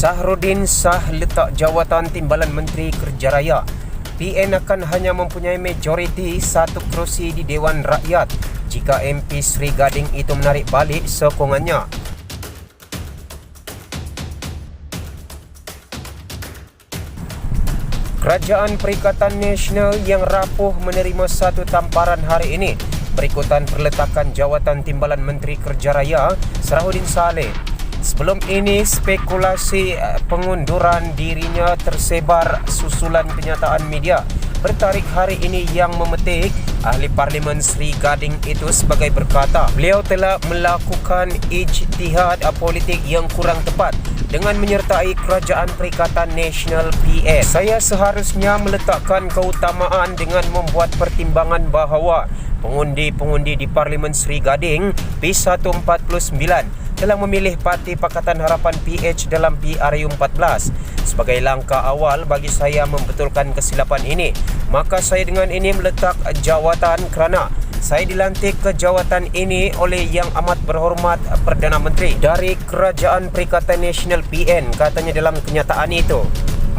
Sahrudin sah letak jawatan Timbalan Menteri Kerja Raya. PN akan hanya mempunyai majoriti satu kerusi di Dewan Rakyat jika MP Sri Gading itu menarik balik sokongannya. Kerajaan Perikatan Nasional yang rapuh menerima satu tamparan hari ini berikutan perletakan jawatan Timbalan Menteri Kerja Raya Sahrudin Saleh. Sebelum ini, spekulasi pengunduran dirinya tersebar susulan kenyataan media bertarikh hari ini yang memetik Ahli Parlimen Sri Gading itu sebagai berkata, beliau telah melakukan ijtihad politik yang kurang tepat dengan menyertai Kerajaan Perikatan Nasional PN. Saya seharusnya meletakkan keutamaan dengan membuat pertimbangan bahawa pengundi-pengundi di Parlimen Sri Gading P149 telah memilih Parti Pakatan Harapan PH dalam PRU14. Sebagai langkah awal bagi saya membetulkan kesilapan ini, maka saya dengan ini meletak jawatan kerana saya dilantik ke jawatan ini oleh Yang Amat Berhormat Perdana Menteri dari Kerajaan Perikatan Nasional PN, katanya dalam kenyataan itu.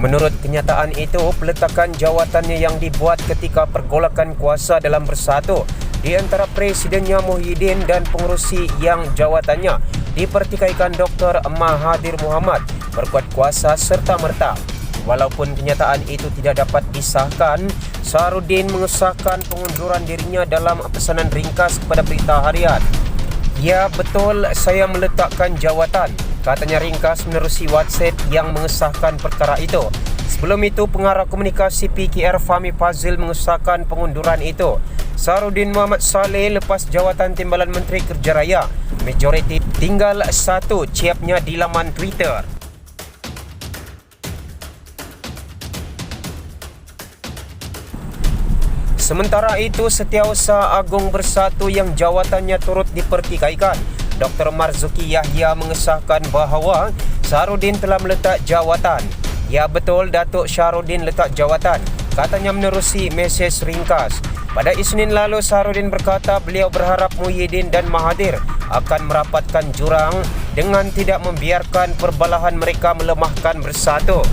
Menurut kenyataan itu, peletakan jawatannya yang dibuat ketika pergolakan kuasa dalam bersatu di antara Presidennya Muhyiddin dan pengurusi yang jawatannya dipertikaikan Dr. Mahathir Mohamad berkuat kuasa serta-merta. Walaupun kenyataan itu tidak dapat disahkan, Sahrudin mengesahkan pengunduran dirinya dalam pesanan ringkas kepada Berita Harian. Ya, betul, saya meletakkan jawatan, katanya ringkas menerusi WhatsApp yang mengesahkan perkara itu. Sebelum itu, pengarah komunikasi PKR Fahmi Fazil mengesahkan pengunduran itu. Sahrudin Muhammad Saleh lepas jawatan Timbalan Menteri Kerja Raya. Majoriti tinggal satu, ciapnya di laman Twitter. Sementara itu, Setiausaha Agung Bersatu yang jawatannya turut dipertikaikan, Dr. Marzuki Yahya mengesahkan bahawa Sahrudin telah meletak jawatan. Ya, betul, Datuk Sahrudin letak jawatan, katanya menerusi mesej ringkas. Pada Isnin lalu, Sahrudin berkata beliau berharap Muhyiddin dan Mahathir akan merapatkan jurang dengan tidak membiarkan perbalahan mereka melemahkan bersatu.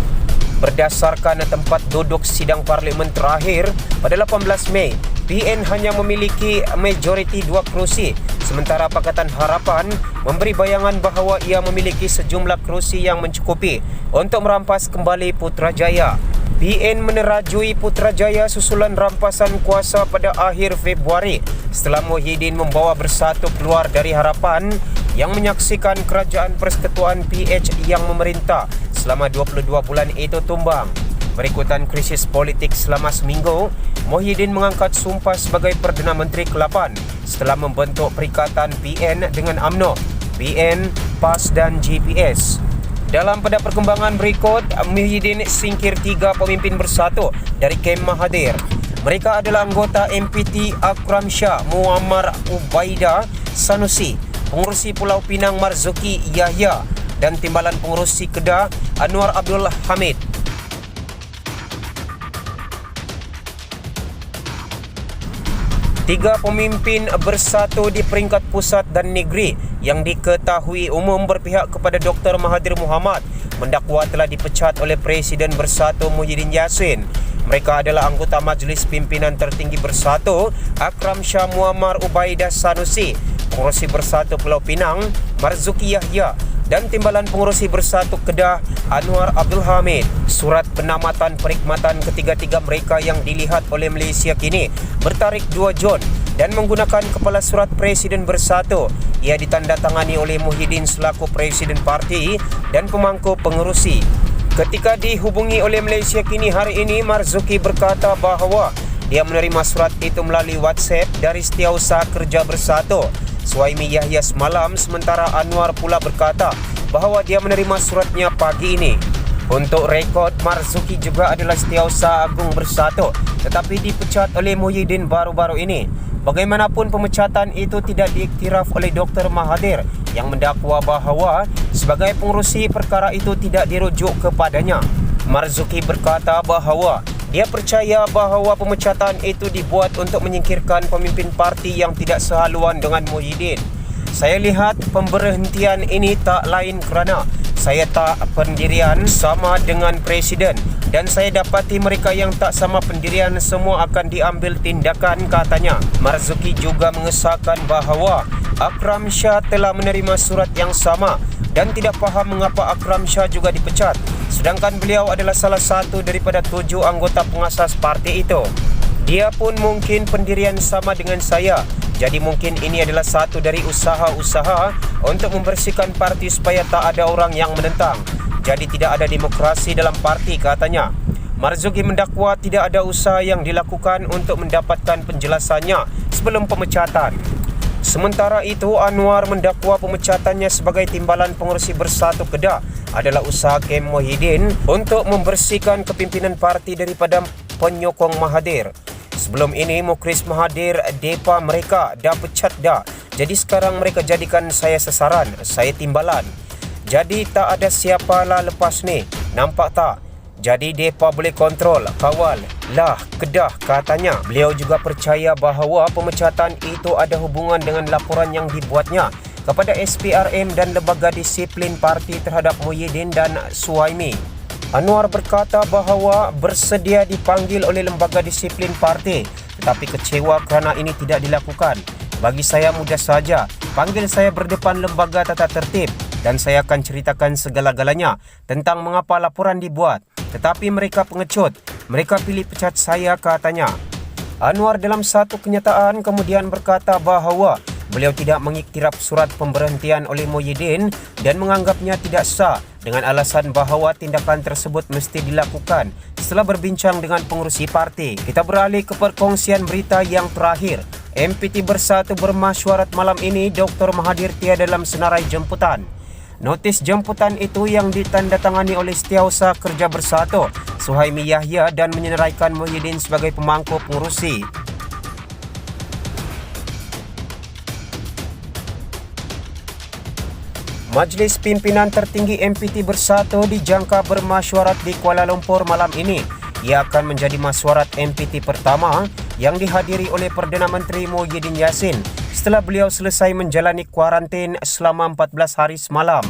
Berdasarkan tempat duduk sidang parlimen terakhir pada 18 Mei, PN hanya memiliki majoriti 2 kerusi, sementara Pakatan Harapan memberi bayangan bahawa ia memiliki sejumlah kerusi yang mencukupi untuk merampas kembali Putrajaya. PN menerajui Putrajaya susulan rampasan kuasa pada akhir Februari setelah Muhyiddin membawa Bersatu keluar dari Harapan yang menyaksikan Kerajaan Persekutuan PH yang memerintah selama 22 bulan itu tumbang. Berikutan krisis politik selama seminggu, Muhyiddin mengangkat sumpah sebagai Perdana Menteri ke-8 setelah membentuk Perikatan PN dengan UMNO, PN, PAS dan GPS. Dalam pada perkembangan berikut, Muhyiddin singkir 3 pemimpin Bersatu dari kem Mahathir. Mereka adalah anggota MPT Akram Shah Muammar Ubaidah Sanusi, pengurusi Pulau Pinang Marzuki Yahya dan Timbalan Pengurusi Kedah Anwar Abdul Hamid. Tiga pemimpin Bersatu di peringkat pusat dan negeri yang diketahui umum berpihak kepada Dr. Mahathir Mohamad mendakwa telah dipecat oleh Presiden Bersatu Muhyiddin Yassin. Mereka adalah anggota Majlis Pimpinan Tertinggi Bersatu Akram Shah Muammar Ubaidah Sanusi, pengurusi Bersatu Pulau Pinang Marzuki Yahya dan Timbalan Pengurusi Bersatu Kedah Anwar Abdul Hamid. Surat penamatan perkhidmatan ketiga-tiga mereka yang dilihat oleh Malaysia kini bertarikh 2 Jun dan menggunakan kepala surat Presiden Bersatu. Ia ditandatangani oleh Muhyiddin selaku Presiden Parti dan pemangku pengurusi. Ketika dihubungi oleh Malaysia kini hari ini, Marzuki berkata bahawa dia menerima surat itu melalui WhatsApp dari Setiausaha Kerja Bersatu Suhaimi Yahya semalam, sementara Anwar pula berkata bahawa dia menerima suratnya pagi ini. Untuk rekod, Marzuki juga adalah Setiausaha Agung Bersatu tetapi dipecat oleh Muhyiddin baru-baru ini. Bagaimanapun, pemecatan itu tidak diiktiraf oleh Dr. Mahathir yang mendakwa bahawa sebagai pengurusi perkara itu tidak dirujuk kepadanya. Marzuki berkata bahawa dia percaya bahawa pemecatan itu dibuat untuk menyingkirkan pemimpin parti yang tidak sehaluan dengan Muhyiddin. Saya lihat pemberhentian ini tak lain kerana saya tak pendirian sama dengan Presiden dan saya dapati mereka yang tak sama pendirian semua akan diambil tindakan, katanya. Marzuki juga mengesahkan bahawa Akram Shah telah menerima surat yang sama dan tidak faham mengapa Akram Shah juga dipecat, sedangkan beliau adalah salah satu daripada 7 anggota pengasas parti itu. Dia pun mungkin pendirian sama dengan saya, jadi mungkin ini adalah satu dari usaha-usaha untuk membersihkan parti supaya tak ada orang yang menentang. Jadi tidak ada demokrasi dalam parti, katanya. Marzuki mendakwa tidak ada usaha yang dilakukan untuk mendapatkan penjelasannya sebelum pemecatan. Sementara itu, Anwar mendakwa pemecatannya sebagai timbalan pengurusi Bersatu Kedah adalah usaha Kem Muhyiddin untuk membersihkan kepimpinan parti daripada penyokong Mahathir. Sebelum ini, Mukhlis Mahathir depa mereka dah pecat dah. Jadi sekarang mereka jadikan saya sasaran, saya timbalan. Jadi tak ada siapalah lepas ni, nampak tak? Jadi depa boleh kontrol, kawal lah Kedah, katanya. Beliau juga percaya bahawa pemecatan itu ada hubungan dengan laporan yang dibuatnya kepada SPRM dan Lembaga Disiplin Parti terhadap Muhyiddin dan Suhaimi. Anwar berkata bahawa bersedia dipanggil oleh Lembaga Disiplin Parti, tetapi kecewa kerana ini tidak dilakukan. Bagi saya mudah saja, panggil saya berdepan Lembaga Tata Tertib dan saya akan ceritakan segala-galanya tentang mengapa laporan dibuat. Tetapi mereka pengecut, mereka pilih pecat saya, katanya. Anwar dalam satu kenyataan kemudian berkata bahawa beliau tidak mengiktiraf surat pemberhentian oleh Muhyiddin dan menganggapnya tidak sah dengan alasan bahawa tindakan tersebut mesti dilakukan setelah berbincang dengan pengurusi parti. Kita beralih ke perkongsian berita yang terakhir. MPT Bersatu bermasyuarat malam ini, Dr. Mahathir tiada dalam senarai jemputan. Notis jemputan itu yang ditandatangani oleh Setiausaha Kerja Bersatu, Suhaimi Yahya, dan menyenaraikan Muhyiddin sebagai pemangku pengurusi. Majlis Pimpinan Tertinggi MPT Bersatu dijangka bermasyuarat di Kuala Lumpur malam ini. Ia akan menjadi masyuarat MPT pertama yang dihadiri oleh Perdana Menteri Muhyiddin Yassin setelah beliau selesai menjalani kuarantin selama 14 hari semalam.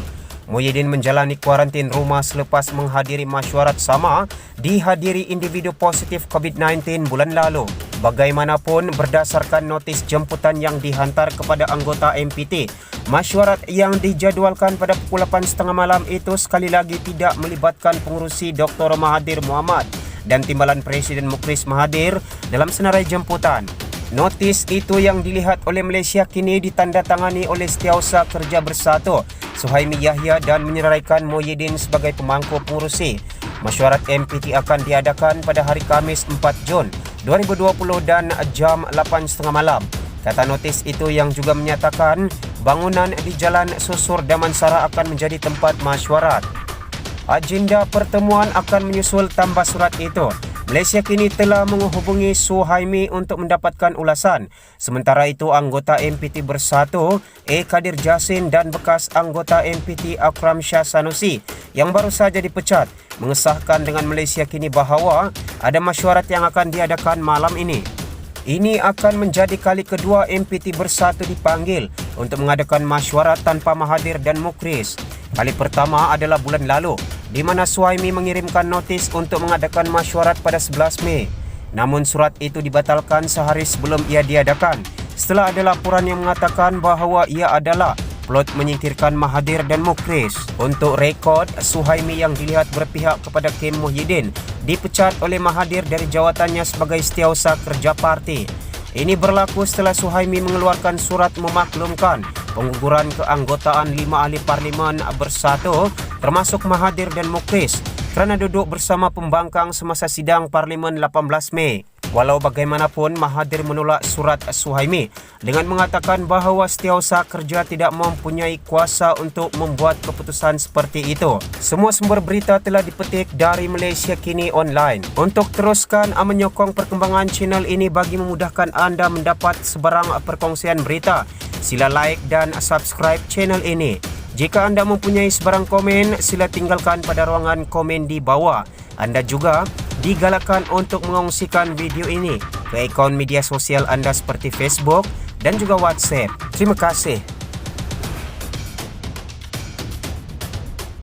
Muhyiddin menjalani kuarantin rumah selepas menghadiri masyuarat sama dihadiri individu positif COVID-19 bulan lalu. Bagaimanapun, berdasarkan notis jemputan yang dihantar kepada anggota MPT, masyuarat yang dijadualkan pada pukul 8.30 malam itu sekali lagi tidak melibatkan pengurusi Dr. Mahathir Mohamad dan timbalan Presiden Mukhlis Mahathir dalam senarai jemputan. Notis itu yang dilihat oleh Malaysia kini ditandatangani oleh Setiausaha Kerja Bersatu, Suhaimi Yahya, dan menyenaraikan Muhyiddin sebagai pemangku pengurusi. Masyuarat MPT akan diadakan pada hari Khamis 4 Jun 2020 dan jam 8.30 malam. Kata notis itu yang juga menyatakan bangunan di Jalan Susur Damansara akan menjadi tempat masyuarat. Agenda pertemuan akan menyusul tambah surat itu. Malaysia kini telah menghubungi Suhaimi untuk mendapatkan ulasan. Sementara itu, anggota MPT Bersatu Kadir Jasin dan bekas anggota MPT Akram Shah Sanusi yang baru saja dipecat mengesahkan dengan Malaysia kini bahawa ada masyuarat yang akan diadakan malam ini. Ini akan menjadi kali kedua MPT Bersatu dipanggil untuk mengadakan masyuarat tanpa Mahathir dan Mukhlis. Kali pertama adalah bulan lalu, di mana Suhaimi mengirimkan notis untuk mengadakan masyuarat pada 11 Mei. Namun surat itu dibatalkan sehari sebelum ia diadakan, setelah ada laporan yang mengatakan bahawa ia adalah plot menyingkirkan Mahathir dan Mukhlis. Untuk rekod, Suhaimi yang dilihat berpihak kepada Kem Muhyiddin dipecat oleh Mahathir dari jawatannya sebagai Setiausaha Kerja Parti. Ini berlaku setelah Suhaimi mengeluarkan surat memaklumkan pengguguran keanggotaan 5 ahli parlimen Bersatu termasuk Mahathir dan Mukhlis kerana duduk bersama pembangkang semasa sidang Parlimen 18 Mei. Walau bagaimanapun, Mahathir menolak surat Suhaimi dengan mengatakan bahawa Setiausaha Kerja tidak mempunyai kuasa untuk membuat keputusan seperti itu. Semua sumber berita telah dipetik dari Malaysia Kini Online. Untuk teruskan menyokong perkembangan channel ini bagi memudahkan anda mendapat sebarang perkongsian berita, sila like dan subscribe channel ini. Jika anda mempunyai sebarang komen, sila tinggalkan pada ruangan komen di bawah. Anda juga digalakkan untuk mengongsikan video ini ke akaun media sosial anda seperti Facebook dan juga WhatsApp. Terima kasih.